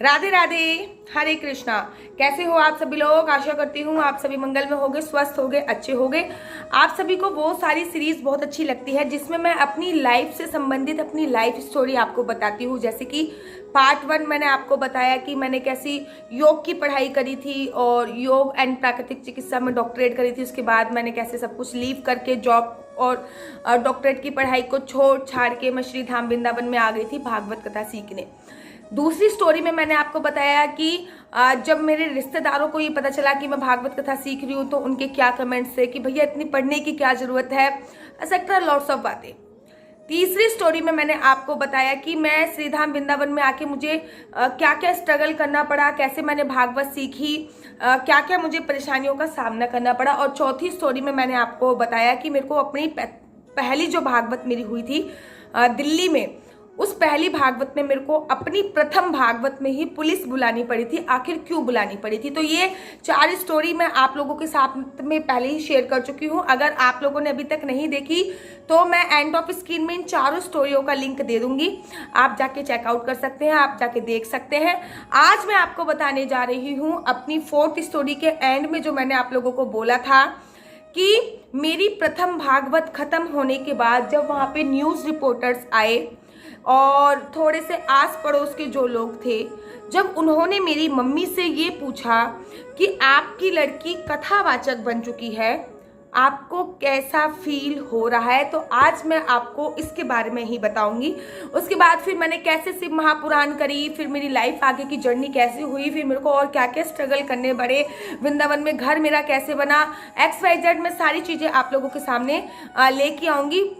राधे राधे, हरे कृष्णा। कैसे हो आप सभी लोग? आशा करती हूँ आप सभी मंगल में होगे, स्वस्थ होगे, अच्छे होगे। आप सभी को वो सारी सीरीज बहुत अच्छी लगती है जिसमें मैं अपनी लाइफ से संबंधित अपनी लाइफ स्टोरी आपको बताती हूँ। जैसे कि पार्ट 1 मैंने आपको बताया कि मैंने कैसी योग की पढ़ाई करी थी और योग एंड प्राकृतिक चिकित्सा में डॉक्टरेट करी थी। उसके बाद मैंने कैसे सब कुछ लीव करके जॉब और डॉक्टरेट की पढ़ाई को छोड़ छाड़ के मैं श्री धाम वृंदावन में आ गई थी भागवत कथा सीखने। दूसरी स्टोरी में मैंने आपको बताया कि जब मेरे रिश्तेदारों को ये पता चला कि मैं भागवत कथा सीख रही हूँ तो उनके क्या कमेंट्स थे कि भैया इतनी पढ़ने की क्या जरूरत है, एक्सेट्रा लॉट्स ऑफ बातें। तीसरी स्टोरी में मैंने आपको बताया कि मैं श्रीधाम वृंदावन में आके मुझे क्या क्या स्ट्रगल करना पड़ा, कैसे मैंने भागवत सीखी, क्या क्या मुझे परेशानियों का सामना करना पड़ा। और चौथी स्टोरी में मैंने आपको बताया कि मेरे को अपनी पहली जो भागवत मेरी हुई थी दिल्ली में, उस पहली भागवत में मेरे को अपनी प्रथम भागवत में ही पुलिस बुलानी पड़ी थी। आखिर क्यों बुलानी पड़ी थी? तो ये 4 स्टोरी मैं आप लोगों के साथ में पहले ही शेयर कर चुकी हूँ। अगर आप लोगों ने अभी तक नहीं देखी तो मैं एंड ऑफ स्क्रीन में इन 4 स्टोरियों का लिंक दे दूंगी, आप जाके चेकआउट कर सकते हैं, आप जाके देख सकते हैं। आज मैं आपको बताने जा रही हूँ अपनी 4th स्टोरी के एंड में जो मैंने आप लोगों को बोला था कि मेरी प्रथम भागवत खत्म होने के बाद जब वहां पे न्यूज रिपोर्टर्स आए और थोड़े से आस पड़ोस के जो लोग थे, जब उन्होंने मेरी मम्मी से ये पूछा कि आपकी लड़की कथावाचक बन चुकी है, आपको कैसा फील हो रहा है, तो आज मैं आपको इसके बारे में ही बताऊंगी। उसके बाद फिर मैंने कैसे शिव महापुराण करी, फिर मेरी लाइफ आगे की जर्नी कैसे हुई, फिर मेरे को और क्या क्या स्ट्रगल करने पड़े, वृंदावन में घर मेरा कैसे बना, XYZ में सारी चीजें आप लोगों के सामने लेके आऊंगी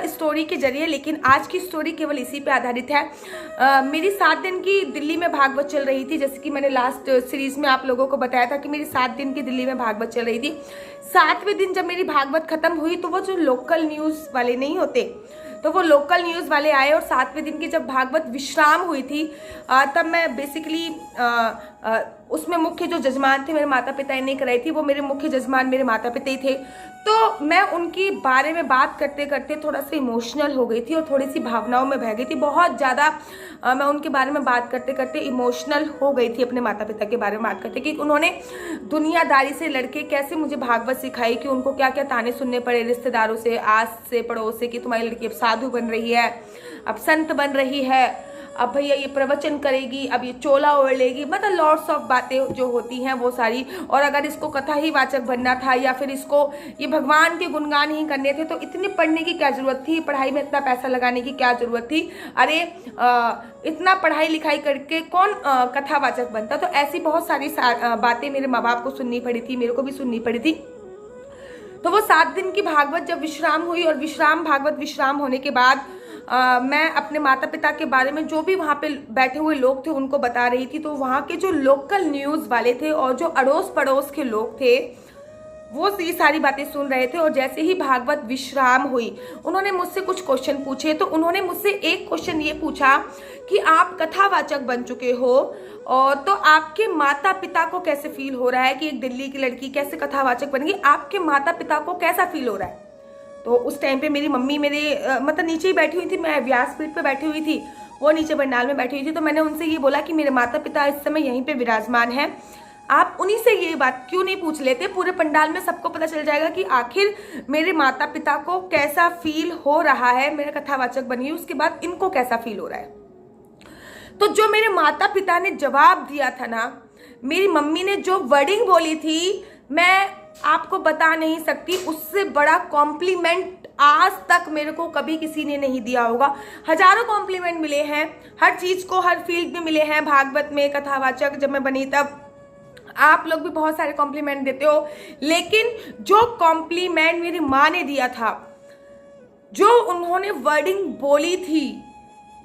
स्टोरी के जरिए। लेकिन आज की स्टोरी केवल इसी पे आधारित है। मेरी 7 दिन की दिल्ली में भागवत चल रही थी, जैसे कि मैंने लास्ट सीरीज में आप लोगों को बताया था कि मेरी 7 दिन की दिल्ली में भागवत चल रही थी। 7वें दिन जब मेरी भागवत खत्म हुई तो वो जो लोकल न्यूज वाले नहीं होते, तो वो लोकल न्यूज वाले आए और 7वें दिन की जब भागवत विश्राम हुई थी तब मैं बेसिकली उसमें मुख्य जो जजमान थे मेरे माता पिता ने कराई थी, वो मेरे मुख्य जजमान मेरे माता पिता ही थे। तो मैं उनके बारे में बात करते करते थोड़ा सा इमोशनल हो गई थी और थोड़ी सी भावनाओं में बह गई थी। बहुत ज़्यादा मैं उनके बारे में बात करते करते इमोशनल हो गई थी अपने माता पिता के बारे में बात करते, कि उन्होंने दुनियादारी से लड़के कैसे मुझे भागवत सिखाई, कि उनको क्या क्या ताने सुनने पड़े रिश्तेदारों से, आस से, पड़ोस से, कि तुम्हारी लड़की अब साधु बन रही है, अब संत बन रही है, अब भैया ये प्रवचन करेगी, अब ये चोला ओढ़ लेगी, मतलब लॉट्स ऑफ बातें जो होती हैं वो सारी। और अगर इसको कथा ही वाचक बनना था या फिर इसको ये भगवान के गुणगान ही करने थे तो इतनी पढ़ने की क्या जरूरत थी, पढ़ाई में इतना पैसा लगाने की क्या जरूरत थी, अरे इतना पढ़ाई लिखाई करके कौन कथावाचक बनता। तो ऐसी बहुत सारी बातें मेरे माँ बाप को सुननी पड़ी थी, मेरे को भी सुननी पड़ी थी। तो वो 7 दिन की भागवत जब विश्राम हुई और भागवत विश्राम होने के बाद मैं अपने माता पिता के बारे में जो भी वहाँ पे बैठे हुए लोग थे उनको बता रही थी। तो वहाँ के जो लोकल न्यूज़ वाले थे और जो अड़ोस पड़ोस के लोग थे वो ये सारी बातें सुन रहे थे। और जैसे ही भागवत विश्राम हुई उन्होंने मुझसे कुछ क्वेश्चन पूछे। तो उन्होंने मुझसे एक क्वेश्चन ये पूछा कि आप कथावाचक बन चुके हो और तो आपके माता पिता को कैसे फील हो रहा है कि एक दिल्ली की लड़की कैसे कथावाचक बनेगी, आपके माता पिता को कैसा फील हो रहा है। तो उस टाइम पे मेरी मम्मी मेरे मतलब नीचे ही बैठी हुई थी, मैं व्यासपीठ पे बैठी हुई थी, वो नीचे पंडाल में बैठी हुई थी। तो मैंने उनसे ये बोला कि मेरे माता पिता इस समय यहीं पे विराजमान हैं, आप उन्हीं से ये बात क्यों नहीं पूछ लेते, पूरे पंडाल में सबको पता चल जाएगा कि आखिर मेरे माता पिता को कैसा फील हो रहा है, मेरे कथावाचक बनी उसके बाद इनको कैसा फील हो रहा है। तो जो मेरे माता पिता ने जवाब दिया था ना, मेरी मम्मी ने जो वर्डिंग बोली थी मैं आपको बता नहीं सकती, उससे बड़ा कॉम्प्लीमेंट आज तक मेरे को कभी किसी ने नहीं दिया होगा। हजारों कॉम्प्लीमेंट मिले हैं, हर चीज को हर फील्ड में मिले हैं, भागवत में, कथावाचक जब मैं बनी तब आप लोग भी बहुत सारे कॉम्प्लीमेंट देते हो, लेकिन जो कॉम्प्लीमेंट मेरी माँ ने दिया था, जो उन्होंने वर्डिंग बोली थी,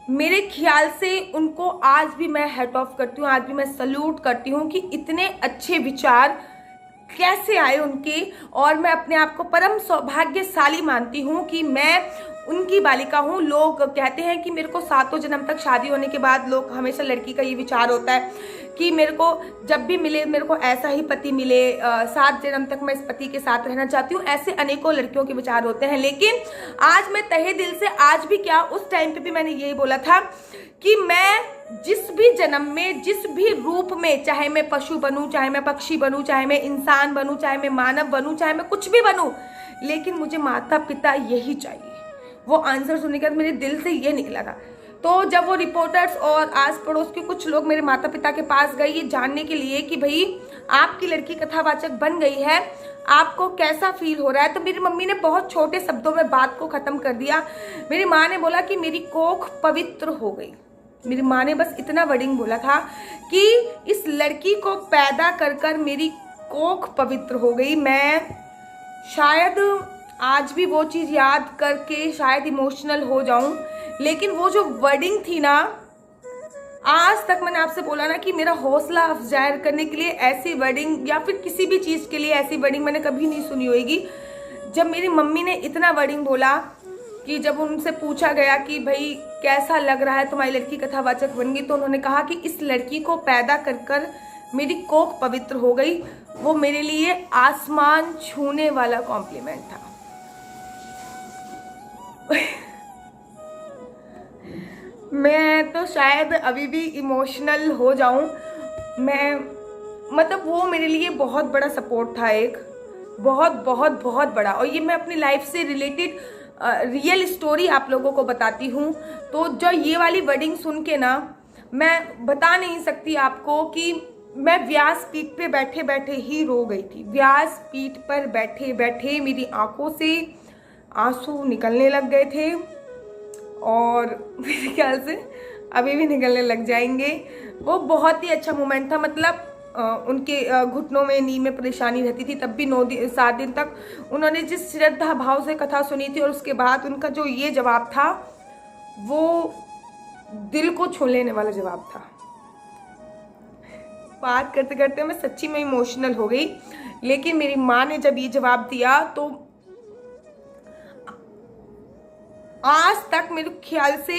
मेरे ख्याल से उनको आज भी मैं हैट ऑफ करती हूँ, आज भी मैं सल्यूट करती हूँ कि इतने अच्छे विचार कैसे आए उनके। और मैं अपने आप को परम सौभाग्यशाली मानती हूँ कि मैं उनकी बालिका हूँ। लोग कहते हैं कि मेरे को 7 जन्म तक शादी होने के बाद लोग हमेशा लड़की का ये विचार होता है कि मेरे को जब भी मिले मेरे को ऐसा ही पति मिले, 7 जन्म तक मैं इस पति के साथ रहना चाहती हूँ, ऐसे अनेकों लड़कियों के विचार होते हैं। लेकिन आज मैं तहे दिल से, आज भी क्या उस टाइम पे भी मैंने यही बोला था कि मैं जिस भी जन्म में, जिस भी रूप में, चाहे मैं पशु बनूं, चाहे मैं पक्षी बनूं, चाहे मैं इंसान बनूं, चाहे मैं मानव बनूं, चाहे मैं कुछ भी बनूं, लेकिन मुझे माता पिता यही चाहिए। वो आंसर सुनने के बाद मेरे दिल से ये निकला था। तो जब वो रिपोर्टर्स और आस पड़ोस के कुछ लोग मेरे माता पिता के पास गए ये जानने के लिए कि भाई आपकी लड़की कथावाचक बन गई है, आपको कैसा फील हो रहा है, तो मेरी मम्मी ने बहुत छोटे शब्दों में बात को ख़त्म कर दिया। मेरी माँ ने बोला कि मेरी कोख पवित्र हो गई। मेरी माँ ने बस इतना वर्डिंग बोला था कि इस लड़की को पैदा कर कर मेरी कोख पवित्र हो गई। मैं शायद आज भी वो चीज़ याद करके शायद इमोशनल हो जाऊं, लेकिन वो जो वर्डिंग थी ना, आज तक मैंने आपसे बोला ना कि मेरा हौसला अफजायर करने के लिए ऐसी वर्डिंग या फिर किसी भी चीज़ के लिए ऐसी वर्डिंग मैंने कभी नहीं सुनी होगी। जब मेरी मम्मी ने इतना वर्डिंग बोला कि जब उनसे पूछा गया कि भाई कैसा लग रहा है तुम्हारी लड़की कथावाचक बन गई, तो उन्होंने कहा कि इस लड़की को पैदा कर कर मेरी कोख पवित्र हो गई। वो मेरे लिए आसमान छूने वाला कॉम्प्लीमेंट था। मैं तो शायद अभी भी इमोशनल हो जाऊं। मैं मतलब वो मेरे लिए बहुत बड़ा सपोर्ट था, एक बहुत बहुत बहुत बड़ा। और ये मैं अपनी लाइफ से रिलेटेड रियल स्टोरी आप लोगों को बताती हूँ। तो जो ये वाली वर्डिंग सुन के ना, मैं बता नहीं सकती आपको कि मैं व्यास पीठ पे बैठे बैठे ही रो गई थी। व्यास पीठ पर बैठे बैठे मेरी आंखों से आंसू निकलने लग गए थे और मेरे ख्याल से अभी भी निकलने लग जाएंगे। वो बहुत ही अच्छा मोमेंट था। मतलब उनके घुटनों में, नी में परेशानी रहती थी, तब भी 7 दिन तक उन्होंने जिस श्रद्धा भाव से कथा सुनी थी और उसके बाद उनका जो ये जवाब था वो दिल को छू लेने वाला जवाब था। बात करते करते मैं सच्ची में इमोशनल हो गई। लेकिन मेरी माँ ने जब ये जवाब दिया तो आज तक मेरे ख्याल से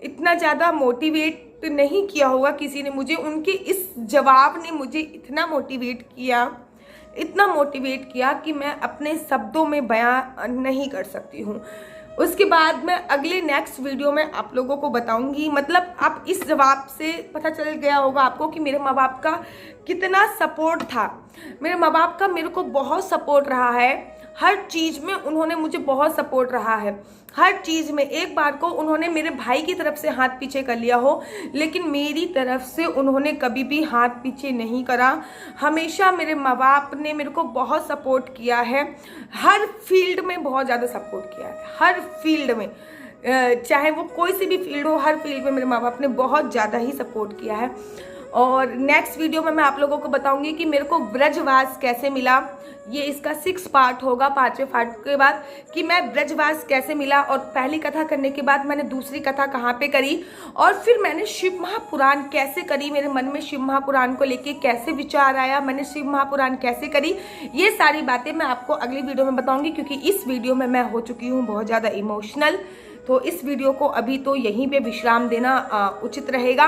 इतना ज़्यादा मोटिवेट नहीं किया होगा किसी ने मुझे। उनके इस जवाब ने मुझे इतना मोटिवेट किया कि मैं अपने शब्दों में बयां नहीं कर सकती हूँ। उसके बाद मैं अगले नेक्स्ट वीडियो में आप लोगों को बताऊंगी। मतलब आप इस जवाब से पता चल गया होगा आपको कि मेरे माँ बाप का कितना सपोर्ट था। मेरे माँ बाप का मेरे को बहुत सपोर्ट रहा है। हर चीज़ में उन्होंने मुझे बहुत सपोर्ट रहा है, हर चीज़ में। एक बार को उन्होंने मेरे भाई की तरफ से हाथ पीछे कर लिया हो, लेकिन मेरी तरफ से उन्होंने कभी भी हाथ पीछे नहीं करा। हमेशा मेरे माँ बाप ने मेरे को बहुत सपोर्ट किया है, हर फील्ड में बहुत ज़्यादा सपोर्ट किया है। हर फील्ड में, चाहे वो कोई सी भी फील्ड हो, हर फील्ड में मेरे माँ बाप ने बहुत ज़्यादा ही सपोर्ट किया है। और नेक्स्ट वीडियो में मैं आप लोगों को बताऊंगी कि मेरे को ब्रजवास कैसे मिला। ये इसका 6 पार्ट होगा। 5वें पार्ट के बाद कि मैं ब्रजवास कैसे मिला, और पहली कथा करने के बाद मैंने दूसरी कथा कहाँ पे करी, और फिर मैंने शिव महापुराण कैसे करी, मेरे मन में शिव महापुराण को लेके कैसे विचार आया, मैंने शिव महापुराण कैसे करी, ये सारी बातें मैं आपको अगली वीडियो में बताऊंगी। क्योंकि इस वीडियो में मैं हो चुकी हूँ बहुत ज़्यादा इमोशनल। तो इस वीडियो को अभी तो यहीं पे विश्राम देना उचित रहेगा।